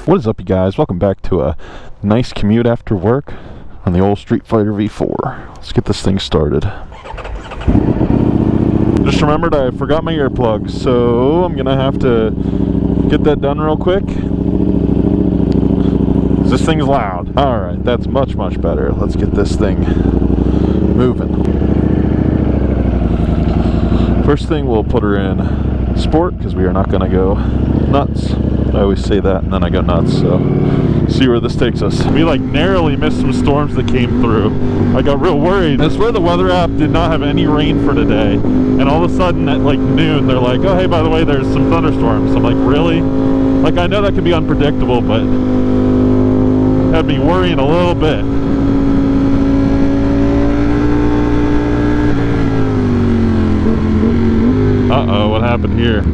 What is up, you guys? Welcome back to a nice commute after work on the old Street Fighter V4. Let's get this thing started. Just remembered I forgot my earplugs, so I'm gonna have to get that done real quick. This thing's loud. Alright, that's much better. Let's get this thing moving. First thing, we'll put her in sport because we are not gonna go nuts. I always say that and then I go nuts, so see where this takes us. We like narrowly missed some storms that came through. I got real worried. I swear the weather app did not have any rain for today, and all of a sudden at like noon they're like, oh hey, by the way, there's some thunderstorms. I'm like, really? Like, I know that can be unpredictable, but had me worrying a little bit. Uh-oh, what happened here?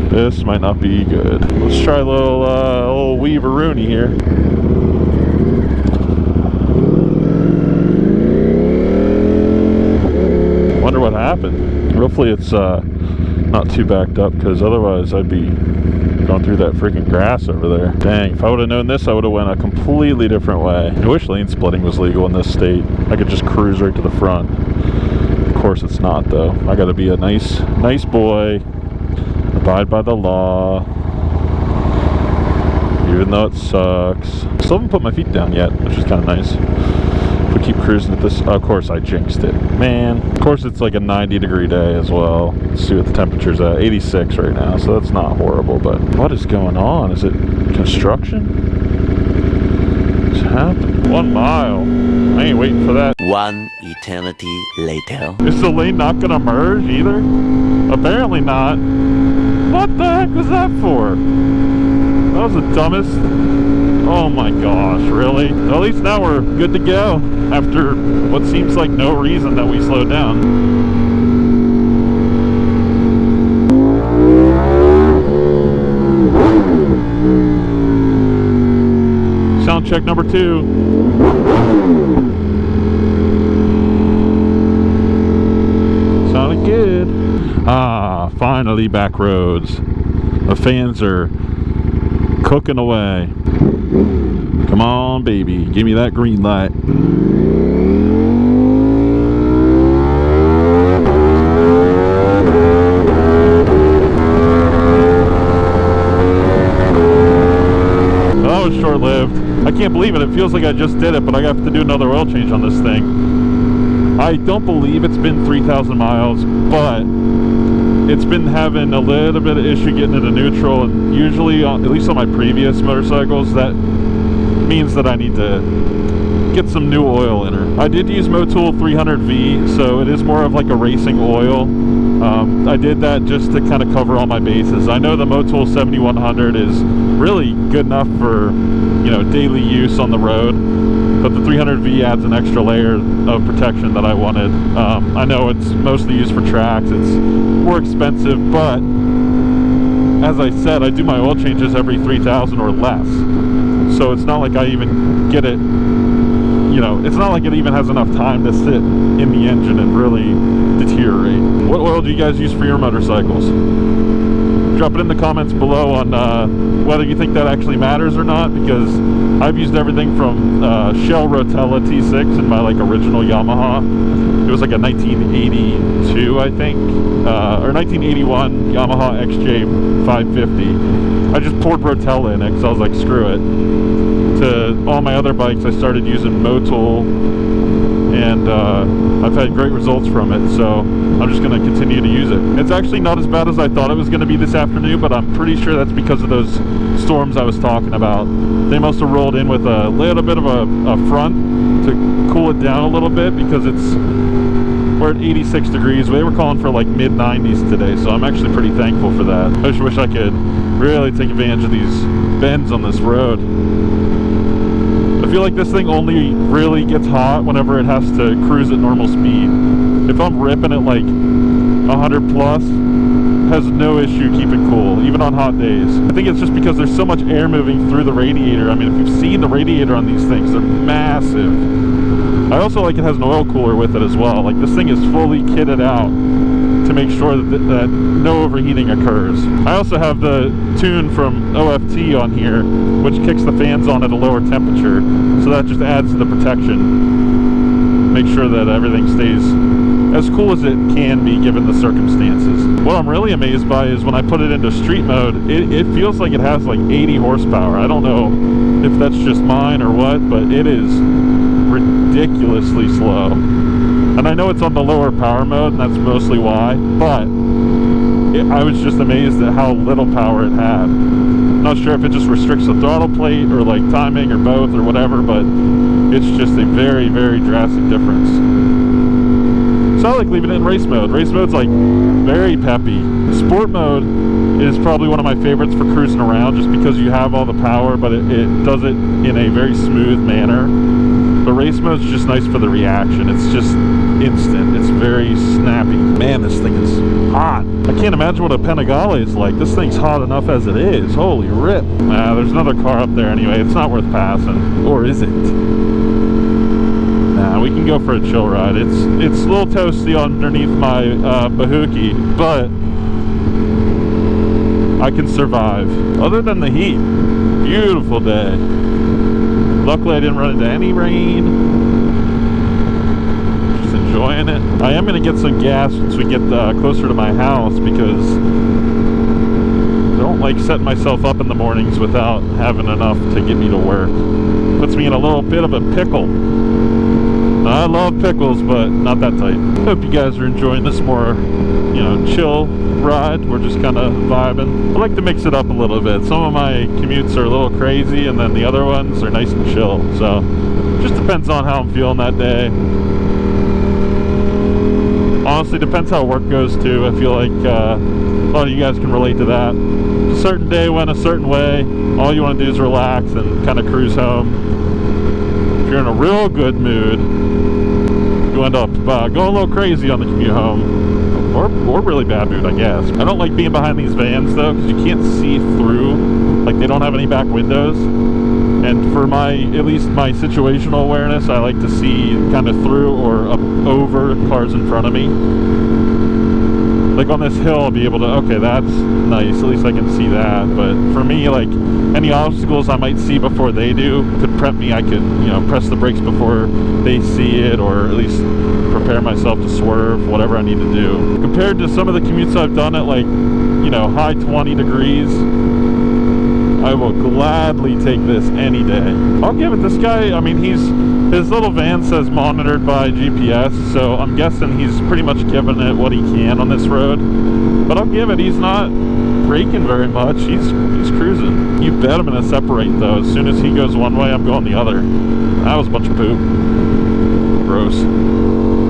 This might not be good. Let's try a little weaver-rooney here. Wonder what happened. Hopefully it's not too backed up, because otherwise I'd be going through that freaking grass over there. Dang, if I would have known this, I would have went a completely different way. I wish lane splitting was legal in this state. I could just cruise right to the front. Of course it's not, though. I gotta be a nice boy. Abide by the law, even though it sucks. Still haven't put my feet down yet, which is kind of nice. If we keep cruising at this, of course I jinxed it, man. Of course it's like a 90-degree day as well. Let's see what the temperature's at. 86 right now, so that's not horrible. But what is going on? Is it construction? What's happening? 1 mile. I ain't waiting for that. One eternity later. Is the lane not gonna merge either? Apparently not. What the heck was that for? That was the dumbest. Oh my gosh, really? Well, at least now we're good to go after what seems like no reason that we slowed down. Sound check number 2. Sounded good. Ah, finally back roads. The fans are cooking away. Come on, baby. Give me that green light. Well, that was short-lived. I can't believe it. It feels like I just did it, but I have to do another oil change on this thing. I don't believe it's been 3,000 miles, but it's been having a little bit of issue getting into neutral, and usually, at least on my previous motorcycles, that means that I need to get some new oil in her. I did use Motul 300V, so it is more of like a racing oil. I did that just to kind of cover all my bases. I know the Motul 7100 is really good enough for, you know, daily use on the road, but the 300V adds an extra layer of protection that I wanted. I know it's mostly used for tracks, it's more expensive, but as I said, I do my oil changes every 3,000 or less. So it's not like I even get it, you know, it's not like it even has enough time to sit in the engine and really deteriorate. What oil do you guys use for your motorcycles? Drop it in the comments below on whether you think that actually matters or not, because I've used everything from Shell Rotella T6 in my like original Yamaha. It was like a 1982, I think, or 1981 Yamaha XJ 550. I just poured Rotella in it because I was like, screw it. To all my other bikes, I started using Motul, and I've had great results from it, so I'm just going to continue to use it. It's actually not as bad as I thought it was going to be this afternoon, but I'm pretty sure that's because of those storms I was talking about. They must have rolled in with a little bit of a front to cool it down a little bit, because we're at 86 degrees. They were calling for like mid-90s today, so I'm actually pretty thankful for that. I just wish I could really take advantage of these bends on this road. I feel like this thing only really gets hot whenever it has to cruise at normal speed. If I'm ripping at like 100 plus, has no issue keeping cool, even on hot days. I think it's just because there's so much air moving through the radiator. I mean, if you've seen the radiator on these things, they're massive. I also like it has an oil cooler with it as well. Like, this thing is fully kitted out to make sure that no overheating occurs. I also have the tune from OFT on here, which kicks the fans on at a lower temperature, so that just adds to the protection. Make sure that everything stays as cool as it can be given the circumstances. What I'm really amazed by is when I put it into street mode, it feels like it has like 80 horsepower. I don't know if that's just mine or what, but it is ridiculously slow. And I know it's on the lower power mode, and that's mostly why, but I was just amazed at how little power it had. Not sure if it just restricts the throttle plate or like timing or both or whatever, but it's just a very, very drastic difference. So I like leaving it in race mode. Race mode's like very peppy. Sport mode is probably one of my favorites for cruising around just because you have all the power, but it does it in a very smooth manner. But race mode's just nice for the reaction. It's just instant. It's very snappy. Man, this thing is hot. I can't imagine what a Panigale is like. This thing's hot enough as it is. Holy rip. There's another car up there anyway. It's not worth passing. Or is it? Nah, we can go for a chill ride. It's a little toasty underneath my Bahuki, but I can survive. Other than the heat, beautiful day. Luckily I didn't run into any rain. Just enjoying it. I am going to get some gas once we get closer to my house because I don't like setting myself up in the mornings without having enough to get me to work. Puts me in a little bit of a pickle. I love pickles, but not that tight. Hope you guys are enjoying this more, chill ride. We're just kind of vibing. I like to mix it up a little bit. Some of my commutes are a little crazy, and then the other ones are nice and chill. So, just depends on how I'm feeling that day. Honestly, depends how work goes too. I feel like a lot of you guys can relate to that. A certain day went a certain way. All you want to do is relax and kind of cruise home. If you're in a real good mood, you end up going a little crazy on the commute home. Or really bad mood, I guess. I don't like being behind these vans though, because you can't see through. Like, they don't have any back windows. And for at least my situational awareness, I like to see kind of through or up over cars in front of me. Like on this hill, I'll be able to, okay, that's nice. At least I can see that. But for me, like, any obstacles I might see before they do could prep me. I could, press the brakes before they see it, or at least prepare myself to swerve, whatever I need to do. Compared to some of the commutes I've done at like, high 20 degrees, I will gladly take this any day. I'll give it this guy, I mean, his little van says monitored by GPS, so I'm guessing he's pretty much giving it what he can on this road. But I'll give it, he's not braking very much. He's cruising. You bet I'm gonna separate though. As soon as he goes one way, I'm going the other. That was a bunch of poop. Gross.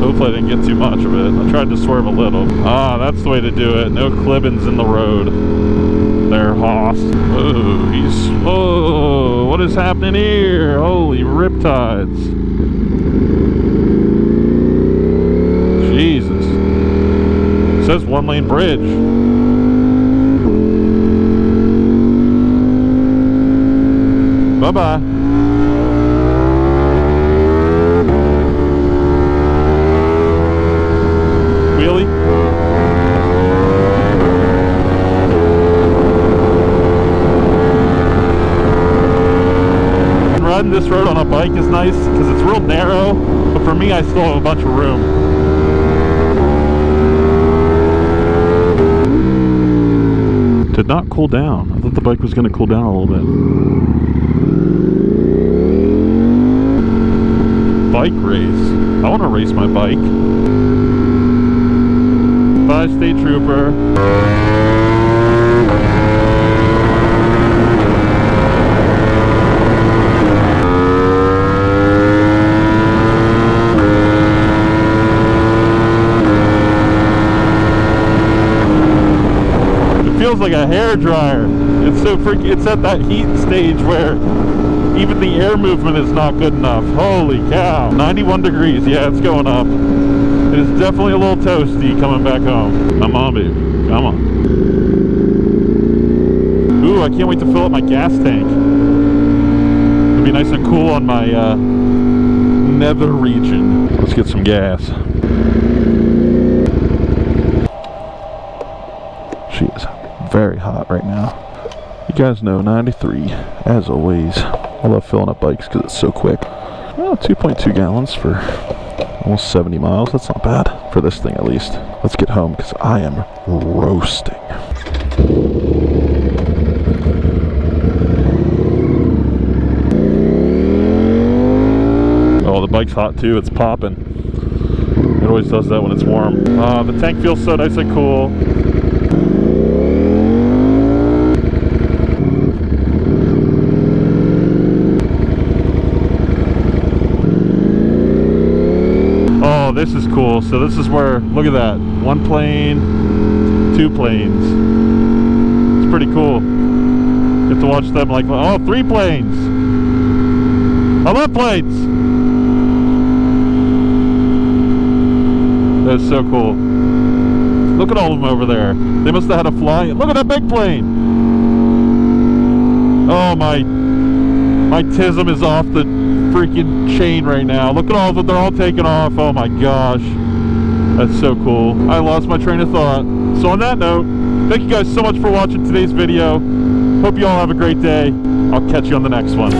Hopefully I didn't get too much of it. I tried to swerve a little. That's the way to do it. No clippings in the road. There, Hoss. Oh, what is happening here? Holy riptides. Jesus. It says 1-lane bridge. Bye-bye. Wheelie. And riding this road on a bike is nice because it's real narrow, but for me I still have a bunch of room. Did not cool down. I thought the bike was going to cool down a little bit. Bike race. I want to race my bike. Bye, State Trooper. It feels like a hairdryer. It's so freaky. It's at that heat stage where even the air movement is not good enough. Holy cow. 91 degrees. Yeah, it's going up. It is definitely a little toasty coming back home. Come on, baby. Come on. Ooh, I can't wait to fill up my gas tank. It'll be nice and cool on my nether region. Let's get some gas. very hot right now. You guys know 93, as always. I love filling up bikes because it's so quick. Well, 2.2 gallons for almost 70 miles. That's not bad, for this thing at least. Let's get home because I am roasting. Oh, the bike's hot too. It's popping. It always does that when it's warm. The tank feels so nice and cool. Oh, this is cool. So this is where, look at that. One plane, two planes. It's pretty cool. Get to watch them like, oh, 3 planes. I love planes. That's so cool. Look at all of them over there. They must have had a fly. Look at that big plane. Oh, my tism is off the freaking chain right now. Look at all of them. They're all taking off. Oh my gosh. That's so cool. I lost my train of thought. So on that note, thank you guys so much for watching today's video. Hope you all have a great day. I'll catch you on the next one.